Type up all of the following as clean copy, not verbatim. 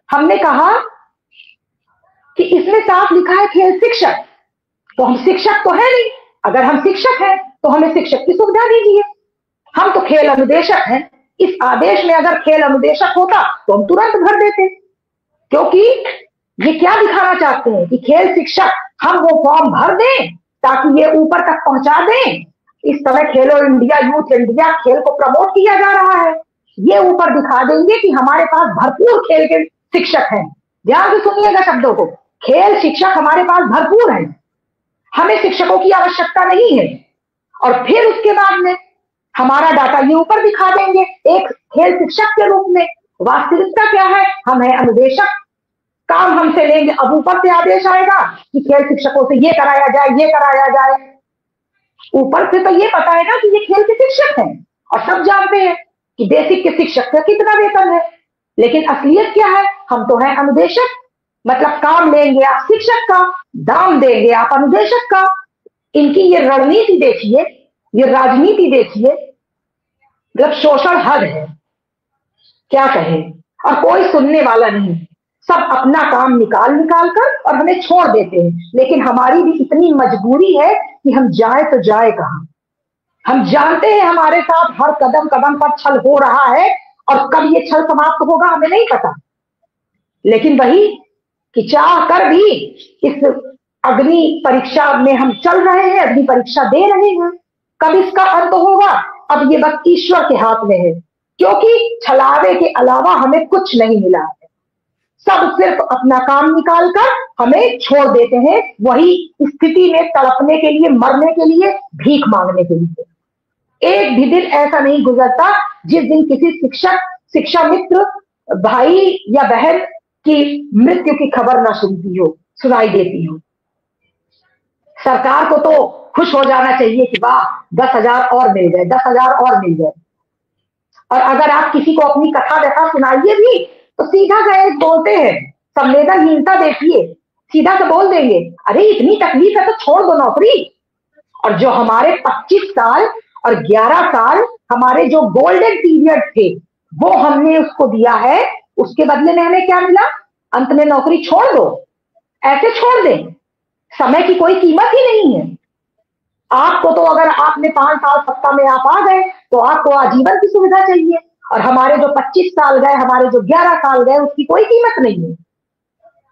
हमने कहा कि इसमें साफ लिखा है खेल शिक्षक, तो हम शिक्षक तो है नहीं। अगर हम शिक्षक हैं तो हमें शिक्षक की सुविधा दीजिए। हम तो खेल अनुदेशक हैं। इस आदेश में अगर खेल अनुदेशक होता तो हम तुरंत भर देते, क्योंकि ये क्या दिखाना चाहते हैं कि खेल शिक्षक, हम वो फॉर्म भर दें ताकि ये ऊपर तक पहुंचा दें। इस समय खेलो इंडिया, यूथ इंडिया खेल को प्रमोट किया जा रहा है। ये ऊपर दिखा देंगे कि हमारे पास भरपूर खेल के शिक्षक हैं। ध्यान से सुनिएगा शब्दों को, खेल शिक्षक हमारे पास भरपूर है, हमें शिक्षकों की आवश्यकता नहीं है। और फिर उसके बाद में हमारा डाटा ये ऊपर दिखा देंगे एक खेल शिक्षक के रूप में। वास्तविकता क्या है, हम है अनुदेशक, काम हमसे लेंगे। अब ऊपर से आदेश आएगा कि खेल शिक्षकों से ये कराया जाए, ये कराया जाए। ऊपर से तो ये पता है ना कि ये खेल के शिक्षक हैं, और सब जानते हैं कि बेसिक के शिक्षक का कितना वेतन है। लेकिन असलियत क्या है, हम तो है अनुदेशक, मतलब काम लेंगे आप शिक्षक का, दाम देंगे आप अनुदेशक का। इनकी ये रणनीति देखिए, ये राजनीति देखिए, मतलब शोषण हद है, क्या कहे। और कोई सुनने वाला नहीं, सब अपना काम निकाल निकाल कर और हमें छोड़ देते हैं। लेकिन हमारी भी इतनी मजबूरी है कि हम जाए तो जाए कहां। हम जानते हैं हमारे साथ हर कदम कदम पर छल हो रहा है, और कब ये छल समाप्त होगा हमें नहीं पता। लेकिन वही कि चाह कर भी इस अग्नि परीक्षा में हम चल रहे हैं, अग्नि परीक्षा दे रहे हैं। कब इसका अंत होगा, अब ये बस ईश्वर के हाथ में है, क्योंकि छलावे के अलावा हमें कुछ नहीं मिला है। सब सिर्फ अपना काम निकाल कर हमें छोड़ देते हैं, वही स्थिति में तड़पने के लिए, मरने के लिए, भीख मांगने के लिए। एक भी दिन ऐसा नहीं गुजरता जिस दिन किसी शिक्षक, शिक्षा मित्र, भाई या बहन की मृत्यु की खबर ना सुनाई देती हो। सरकार को तो खुश हो जाना चाहिए कि वाह 10,000 और मिल गए, 10,000 और मिल गए। और अगर आप किसी को अपनी कथा व्यथा सुनाइए भी तो सीधा सा बोलते हैं, संवेदनहीनता देखिए, सीधा से बोल देंगे अरे इतनी तकलीफ है तो छोड़ दो नौकरी। और जो हमारे 25 साल और 11 साल हमारे जो गोल्डन पीरियड थे, वो हमने उसको दिया है, उसके बदले में हमें क्या मिला, अंत में नौकरी छोड़ दो। ऐसे छोड़ दें, समय की कोई कीमत ही नहीं है। आपको तो अगर आपने 5 साल सत्ता में आप आ गए तो आपको आजीवन की सुविधा चाहिए, और हमारे जो 25 साल गए, हमारे जो 11 साल गए, उसकी कोई कीमत नहीं है।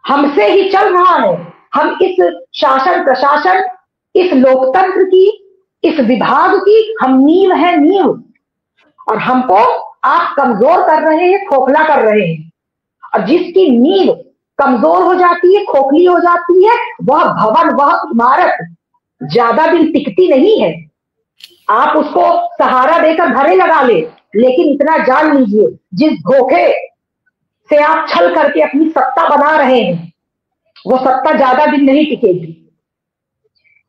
हमसे ही चल रहा है। हम इस शासन प्रशासन, इस लोकतंत्र की, इस विभाग की हम नींव है, नींव। और हमको आप कमजोर कर रहे हैं, खोखला कर रहे हैं। और जिसकी नींव कमजोर हो जाती है, खोखली हो जाती है, वह भवन, वह इमारत ज्यादा दिन टिकती नहीं है। आप उसको सहारा देकर घरे लगा ले, लेकिन इतना जान लीजिए जिस धोखे से आप छल करके अपनी सत्ता बना रहे हैं, वो सत्ता ज्यादा दिन नहीं टिकेगी।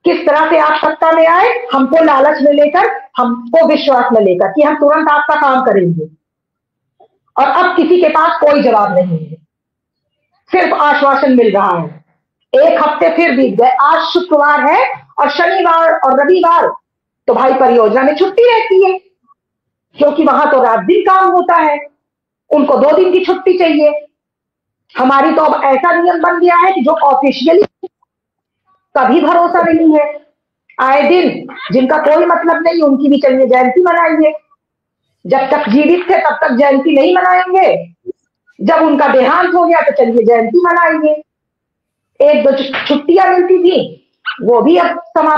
किस तरह से आप सत्ता में आए, हमको लालच में लेकर, हमको विश्वास में लेकर कि हम तुरंत आपका काम करेंगे, और अब किसी के पास कोई जवाब नहीं है, सिर्फ आश्वासन मिल रहा है। एक हफ्ते फिर बीत गए, आज शुक्रवार है और शनिवार और रविवार तो भाई परियोजना में छुट्टी रहती है, क्योंकि वहां तो रात दिन काम होता है, उनको 2 दिन की छुट्टी चाहिए। हमारी तो अब ऐसा नियम बन गया है कि जो ऑफिशियली कभी भरोसा नहीं है, आए दिन जिनका कोई मतलब नहीं, उनकी भी चलिए जयंती मनाइए। जब तक जीवित थे तब तक जयंती नहीं मनाएंगे, जब उनका देहांत हो गया तो चलिए जयंती मनाएंगे। 1-2 छुट्टियां मिलती थी, वो भी अब समाप्त